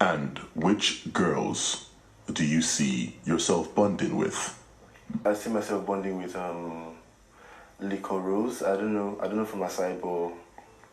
And which girls do you see yourself bonding with? I see myself bonding with Lico Rose. I don't know from my side, but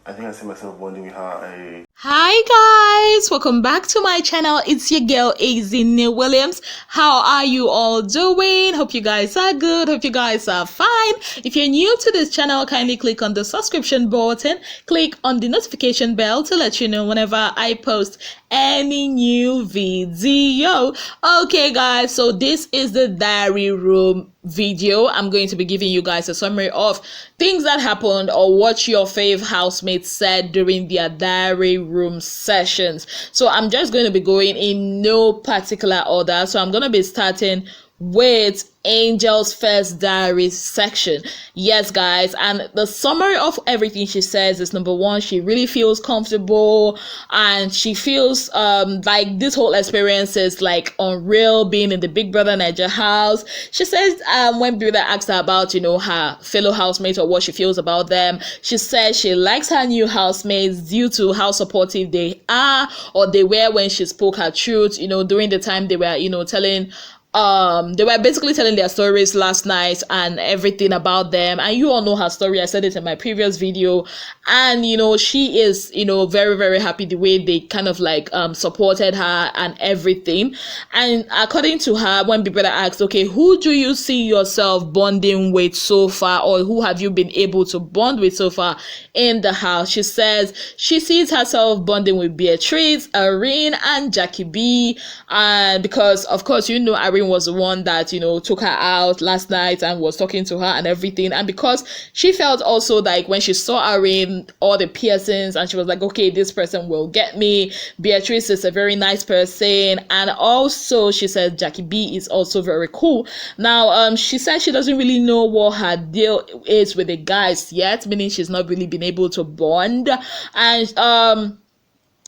I think I see myself bonding with her. Hi guys, welcome back to my channel. It's your girl Azine Williams. How are you all doing? Hope you guys are good. Hope you guys are fine. If you're new to this channel, kindly click on the subscription button, click on the notification bell to let you know whenever I post any new video. Okay guys, so this is the diary room video. I'm going to be giving you guys a summary of things that happened or what your fave housemates said during their diary room sessions. So I'm just going to be going in no particular order. So I'm going to be starting with Angel's first diary section. Yes guys, and the summary of everything she says is: number one, she really feels comfortable and she feels like this whole experience is like unreal, being in the Big Brother Niger house. She says when Brother asked her about her fellow housemates or what she feels about them, she says she likes her new housemates due to how supportive they are, or they were, when she spoke her truth during the time they were telling they were basically telling their stories last night and everything about them. And you all know her story. I said it in my previous video. And she is very, very happy the way they kind of like supported her and everything. And according to her, when Big Brother asked, okay, who do you see yourself bonding with so far, or who have you been able to bond with so far in the house, she says she sees herself bonding with Beatrice, Irene, and Jackie B. And because of course Irene was the one that took her out last night and was talking to her and everything, and because she felt also like when she saw Irene, all the piercings, and she was like, okay, this person will get me. Beatrice is a very nice person, and also she said Jackie B is also very cool. Now she said she doesn't really know what her deal is with the guys yet, meaning she's not really been able to bond. And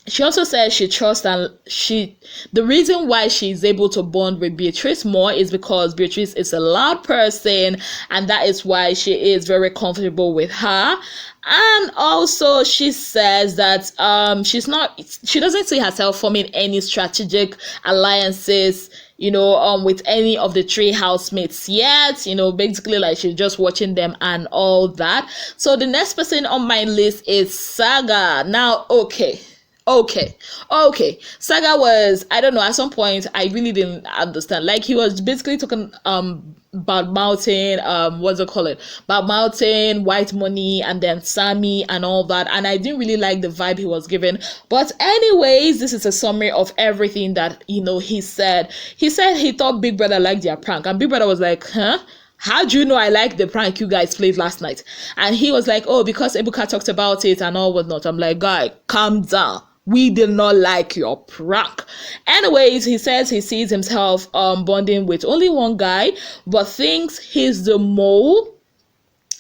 she also says she trusts, and the reason why she's able to bond with Beatrice more is because Beatrice is a loud person, and that is why she is very comfortable with her. And also she says that she doesn't see herself forming any strategic alliances with any of the three housemates yet. Basically like she's just watching them and all that. So the next person on my list is Saga. Now okay, Saga was, I don't know, at some point I really didn't understand. Like, he was basically talking Badmouthing, Badmouthing, Whitemoney, and then Sammie and all that, and I didn't really like the vibe he was giving. But anyways, this is a summary of everything that he said. He said he thought Big Brother liked their prank, and Big Brother was like, huh? How do you know I like the prank you guys played last night? And he was like, oh, because Ebuka talked about it and all whatnot. I'm like, guy, calm down. We did not like your prank. Anyways, he says he sees himself bonding with only one guy, but thinks he's the mole,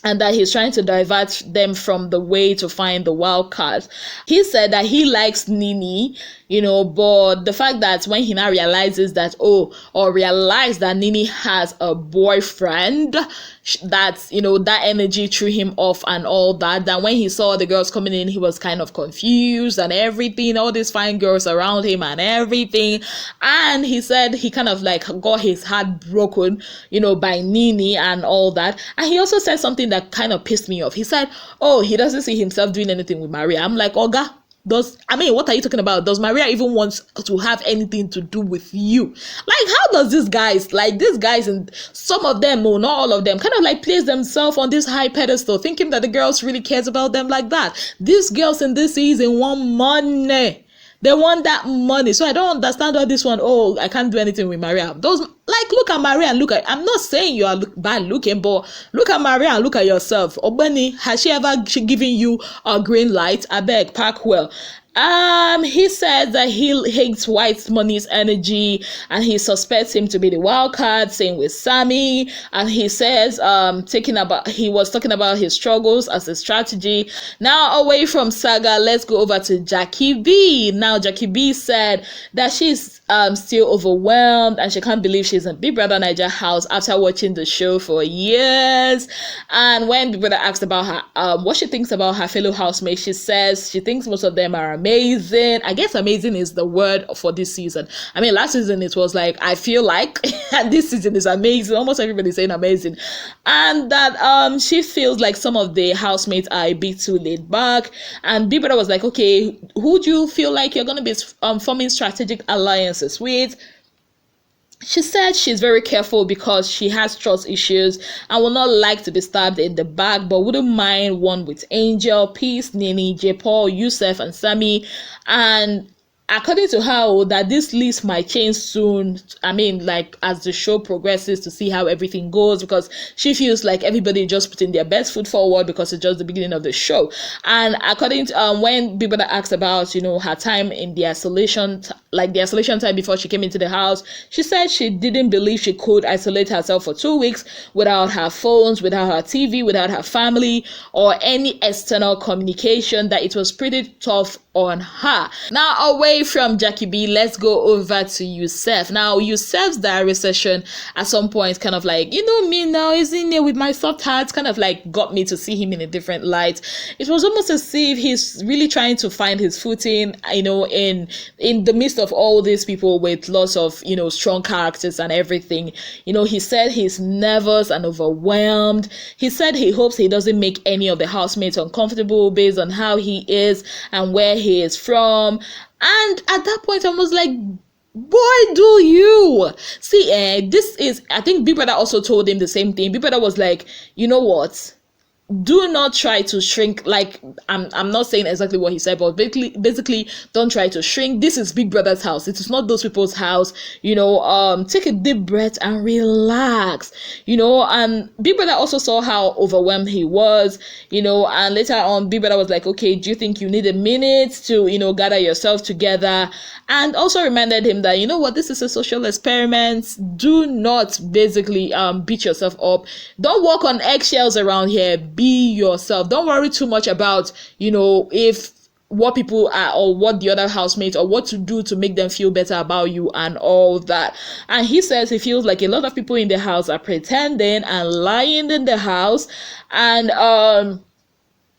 and that he's trying to divert them from the way to find the wild card. He said that he likes Niyi, but the fact that when he now realizes that, realized that Niyi has a boyfriend, that energy threw him off and all that. That when he saw the girls coming in, he was kind of confused and everything, all these fine girls around him and everything. And he said he kind of like got his heart broken, by Niyi and all that. And he also said something that kind of pissed me off. He said, he doesn't see himself doing anything with Maria. I'm like, Oga, what are you talking about? Does Maria even want to have anything to do with you? Like, how does these guys, and some of them, no, not all of them, kind of like place themselves on this high pedestal, thinking that the girls really cares about them like that? These girls in this season want money. They want that money. So I don't understand all this one. I can't do anything with Maria. Look at Maria and I'm not saying you are bad looking, but look at Maria and look at yourself. Obeni, has she ever given you a green light? I beg, park well. He said that he hates Whitemoney's energy and he suspects him to be the wild card, same with Sammie. And he says he was talking about his struggles as a strategy. Now, away from Saga, let's go over to Jackie B. Now, Jackie B said that she's still overwhelmed and she can't believe she's in Big Brother Niger house after watching the show for years. And when Big Brother asked about her what she thinks about her fellow housemates, she says she thinks most of them are amazing. I guess amazing is the word for this season. I mean, last season it was like, I feel like, and this season is amazing. Almost everybody's saying amazing. And that she feels like some of the housemates are a bit too laid back. And Big Brother was like, okay, who do you feel like you're going to be forming strategic alliances with? She said she's very careful because she has trust issues and will not like to be stabbed in the back, but wouldn't mind one with Angel, Peace, Niyi, J. Paul, Yusef, and Sammie. And according to her, that this list might change soon. I mean, like, as the show progresses, to see how everything goes, because she feels like everybody just putting their best foot forward because it's just the beginning of the show. And according to when Big Brother asked about, you know, her time in the isolation, like the isolation time before she came into the house, she said she didn't believe she could isolate herself for 2 weeks without her phones, without her TV, without her family, or any external communication, that it was pretty tough on her. Now, away from Jackie B, let's go over to Yousef. Now, Yousef's diary session at some point kind of like, you know me now, isn't it, with my soft heart, kind of like got me to see him in a different light. It was almost as if he's really trying to find his footing, you know, in the midst of all these people with lots of, you know, strong characters and everything. You know, he said he's nervous and overwhelmed. He said he hopes he doesn't make any of the housemates uncomfortable based on how he is and where he is from. And at that point I was like, boy, do you see, this is, I think Big Brother also told him the same thing. Big Brother was like, you know what, do not try to shrink. Like, I'm not saying exactly what he said, but basically don't try to shrink. This is Big Brother's house. It is not those people's house. You know, take a deep breath and relax. You know, and Big Brother also saw how overwhelmed he was, you know, and later on Big Brother was like, okay, do you think you need a minute to, you know, gather yourself together? And also reminded him that, you know what, this is a social experiment. Do not basically beat yourself up. Don't walk on eggshells around here. Be yourself. Don't worry too much about, you know, if what people are or what the other housemates or what to do to make them feel better about you and all that. And he says he feels like a lot of people in the house are pretending and lying in the house. And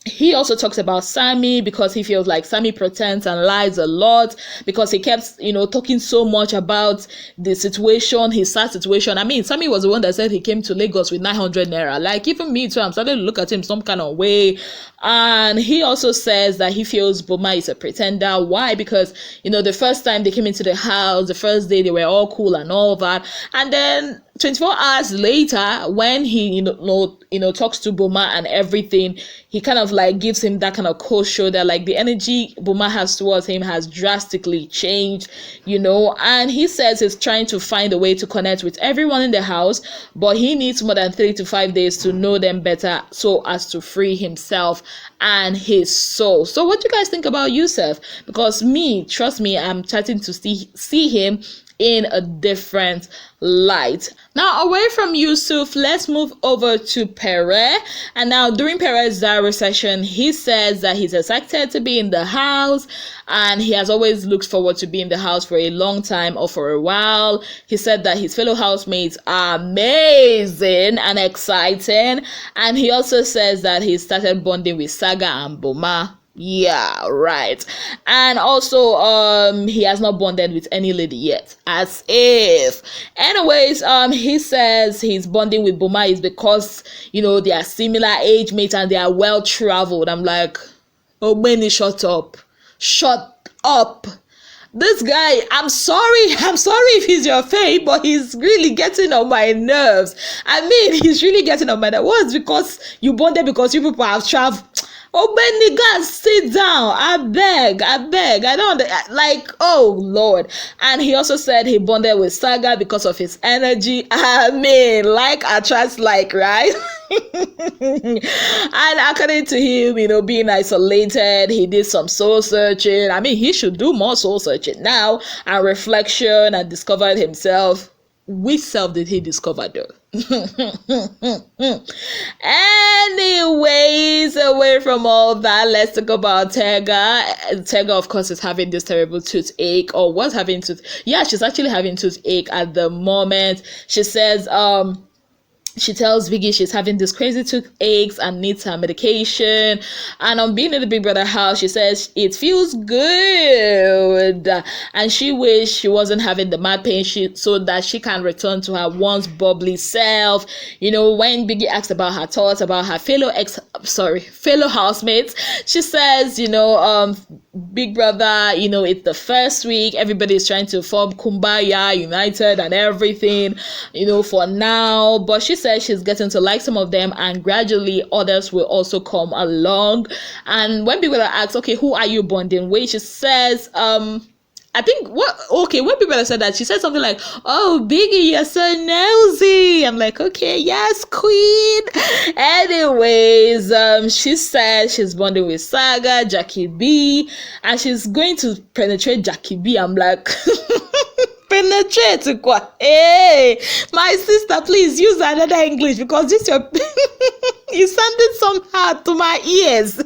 he also talks about Sammie because he feels like Sammie pretends and lies a lot because he kept, you know, talking so much about the situation, his sad situation. I mean, Sammie was the one that said he came to Lagos with 900 naira. Like, even me too, I'm starting to look at him some kind of way. And he also says that he feels Boma is a pretender. Why? Because, you know, the first time they came into the house, the first day, they were all cool and all that. And then 24 hours later, when he, you know, talks to Boma and everything, he kind of like gives him that kind of cold shoulder. Like, the energy Boma has towards him has drastically changed, you know. And he says he's trying to find a way to connect with everyone in the house, but he needs more than 3 to 5 days to know them better so as to free himself and his soul. So what do you guys think about Yousef? Because me, trust me, I'm starting to see him in a different light. Now, away from Yusuf, let's move over to Pere. And now, during Pere's diary session, he says that he's excited to be in the house and he has always looked forward to being in the house for a long time or for a while. He said that his fellow housemates are amazing and exciting. And he also says that he started bonding with Saga and Boma. Yeah, right. And also he has not bonded with any lady yet, as if. Anyways, he says he's bonding with Boma is because, you know, they are similar age mates and they are well traveled. I'm like, oh, Benny, shut up, this guy, I'm sorry if he's your fave, but he's really getting on my nerves. I mean, he's really getting on my nerves. What's because you bonded because you people have traveled? Oh, Benny, guys, sit down. I beg. I don't, like, oh, Lord. And he also said he bonded with Saga because of his energy. I mean, like attracts like, right? And according to him, you know, being isolated, he did some soul searching. I mean, he should do more soul searching now and reflection and discovered himself. Which self did he discover though? Anyways, away from all that, let's talk about Tega. Tega, of course, is having this terrible toothache, or was having she's actually having toothache at the moment. She says she tells Biggie she's having this crazy toothaches and needs her medication. And on being in the Big Brother house, she says it feels good, and she wished she wasn't having the mad pain so that she can return to her once bubbly self. When Biggie asked about her thoughts about her fellow housemates, she says, Big Brother, it's the first week, everybody's trying to form kumbaya, united and everything, for now, but she says she's getting to like some of them, and gradually others will also come along. And when people ask, okay, who are you bonding with, she says, when people said that, she said something like, oh, Biggie, you're so nosy. I'm like, okay, yes, queen. Anyways, she said she's bonding with Saga, Jackie B, and she's going to penetrate Jackie B. I'm like, penetrate quoi? Hey, my sister, please use another English, because this your you sounded somehow to my ears.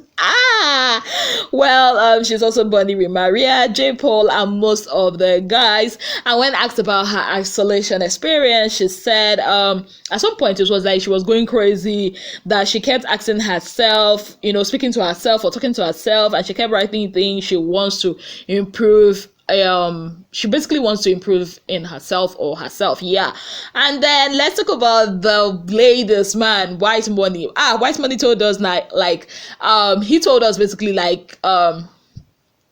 She's also bonding with Maria, J. Paul, and most of the guys. And when asked about her isolation experience, she said at some point it was like she was going crazy, that she kept asking herself, speaking to herself or talking to herself, and she kept writing things she wants to improve. She basically wants to improve in herself. And then let's talk about the latest man, Whitemoney. Whitemoney told us he told us basically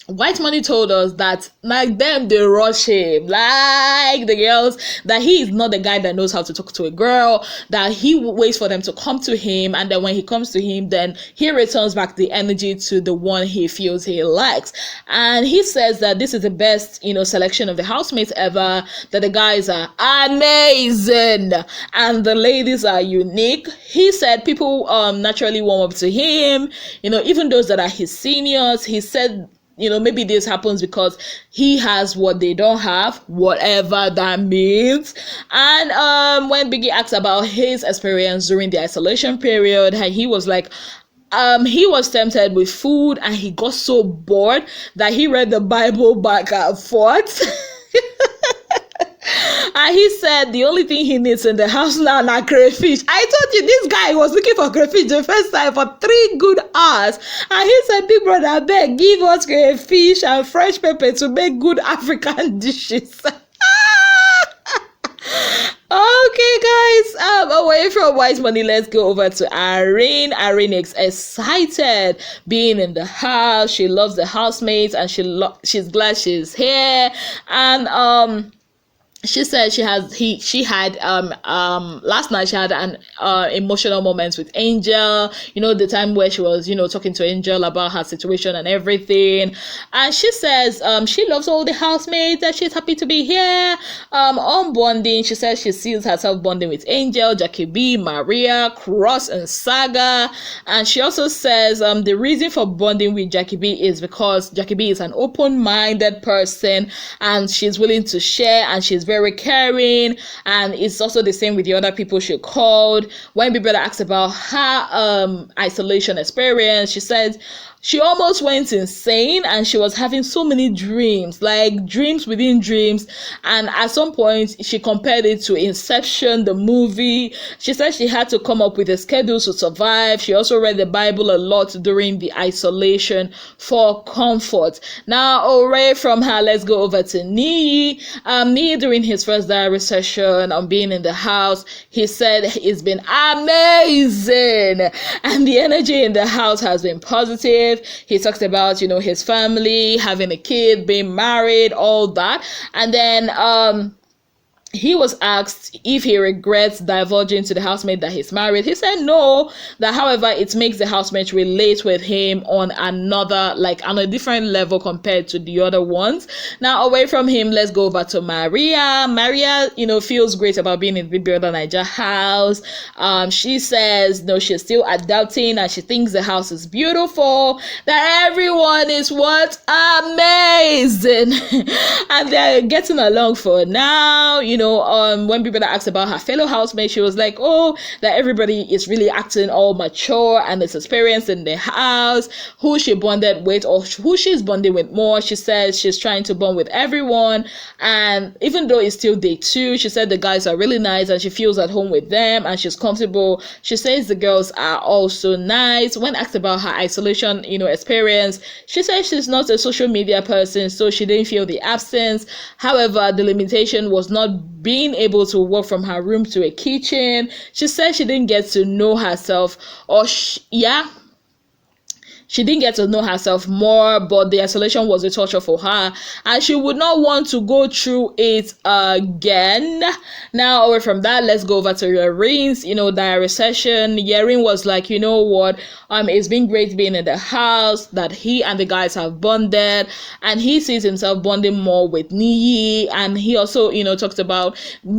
Whitemoney told us that them they rush him, like the girls, that he is not the guy that knows how to talk to a girl, that he waits for them to come to him, and then when he comes to him, then he returns back the energy to the one he feels he likes. And he says that this is the best selection of the housemates ever, that the guys are amazing and the ladies are unique. He said people naturally warm up to him, even those that are his seniors. He said maybe this happens because he has what they don't have, whatever that means. And when Biggie asked about his experience during the isolation period, he was like, he was tempted with food, and he got so bored that he read the Bible back and forth. And he said the only thing he needs in the house now are crayfish. I told you this guy was looking for crayfish the first time for 3 good hours. And he said, Big Brother, I beg, give us crayfish and fresh pepper to make good African dishes. Okay, guys, away from Whitemoney, let's go over to Irene. Irene is excited being in the house. She loves the housemates, and she's glad she's here. And she said she had last night she had an emotional moment with Angel, the time where she was talking to Angel about her situation and everything. And she says she loves all the housemates, that she's happy to be here. On bonding, she says she sees herself bonding with Angel, Jackie B, Maria, Cross, and Saga. And she also says the reason for bonding with Jackie B is because Jackie B is an open-minded person, and she's willing to share, and she's very caring. And it's also the same with the other people she called. When Big Brother asked about her isolation experience, she said she almost went insane, and she was having so many dreams, like dreams within dreams. And at some point, she compared it to Inception, the movie. She said she had to come up with a schedule to survive. She also read the Bible a lot during the isolation for comfort. Now, away from her, let's go over to Niyi. Niyi, during his first diary session on being in the house, he said it's been amazing, and the energy in the house has been positive. He talks about his family, having a kid, being married, all that. And then he was asked if he regrets divulging to the housemate that he's married. He said no, that however it makes the housemate relate with him on on a different level compared to the other ones. Now, away from him, let's go over to Maria. Maria, feels great about being in Big Brother Naija house. She says she's still adapting, and she thinks the house is beautiful, that everyone is amazing, and they're getting along for now. when people asked about her fellow housemates, she was like, oh, that everybody is really acting all mature and is experienced in the house, who she bonded with or who she's bonding with more. She says she's trying to bond with everyone, and even though it's still day 2, she said the guys are really nice and she feels at home with them and she's comfortable. She says the girls are also nice. When asked about her isolation experience, she said she's not a social media person, so she didn't feel the absence. However, the limitation was not being able to walk from her room to a kitchen. She said she didn't get to know herself, she didn't get to know herself more, but the isolation was a torture for her, and she would not want to go through it again. Now, away from that, let's go over to Irene's, diary session. Irene was like, you know what, it's been great being in the house, that he and the guys have bonded, and he sees himself bonding more with Niyi, and he also, talked about,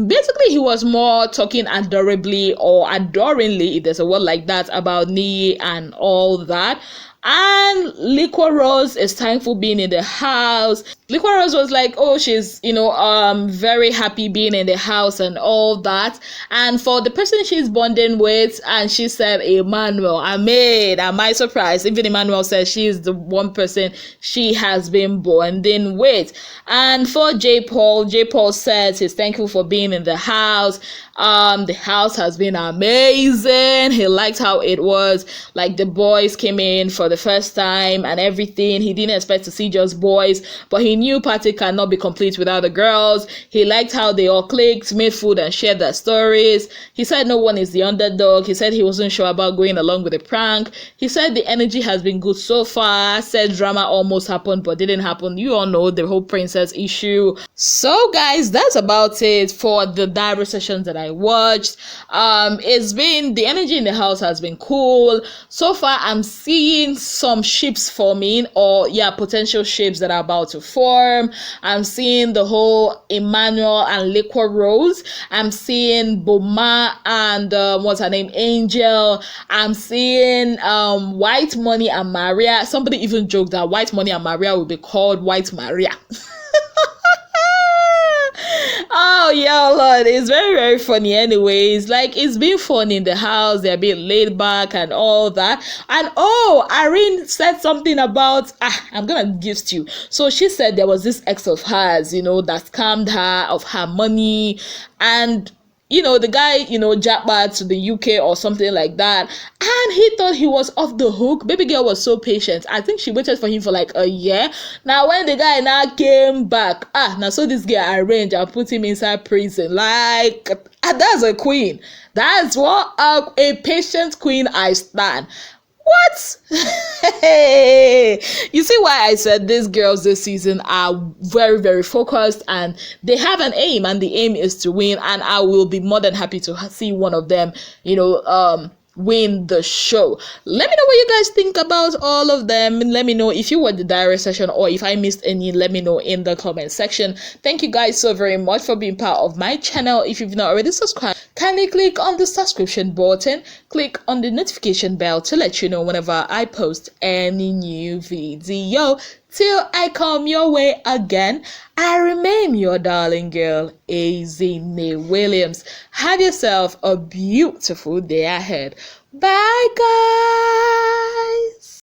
basically, he was more talking adorably or adoringly, if there's a word like that, about Niyi and all that. And Liquor Rose is thankful being in the house. Liquor Rose was like, oh, she's, very happy being in the house and all that. And for the person she's bonding with, and she said, Emmanuel, am I surprised? Even Emmanuel says she's the one person she has been bonding with. And for J. Paul says he's thankful for being in the house. The house has been amazing. He liked how it was, like the boys came in for the first time and everything. He didn't expect to see just boys, but he knew party cannot be complete without the girls. He liked how they all clicked, made food and shared their stories. He said no one is the underdog. He said he wasn't sure about going along with the prank. He said the energy has been good so far. Said drama almost happened but didn't happen. You all know the whole princess issue. So guys, that's about it for the diary sessions that I watched. It's been, the energy in the house has been cool so far. I'm seeing some ships forming, or potential ships that are about to form. I'm seeing the whole Emmanuel and Liquor Rose. I'm seeing Boma and what's her name, Angel. I'm seeing Whitemoney and Maria. Somebody even joked that Whitemoney and Maria will be called White Maria. Oh yeah, Lord, it's very, very funny anyways. Like, it's been fun in the house. They're being laid back and all that. And Irene said something about, I'm gonna gift you. So she said there was this ex of hers, that scammed her of her money, and the guy, jackpot to the UK or something like that. And he thought he was off the hook. Baby girl was so patient. I think she waited for him for like a year. Now, when the guy now came back, now so this guy arranged and put him inside prison. Like, that's a queen. That's what a patient queen I stand. What? You see why I said these girls this season are very, very focused, and they have an aim, and the aim is to win. And I will be more than happy to see one of them, win the show. Let me know what you guys think about all of them. Let me know if you watched the diary session, or if I missed any, let me know in the comment section. Thank you guys so very much for being part of my channel. If you've not already subscribed, kindly click on the subscription button, click on the notification bell to let you know whenever I post any new video. Till I come your way again, I remain your darling girl, Irene Williams. Have yourself a beautiful day ahead. Bye, guys.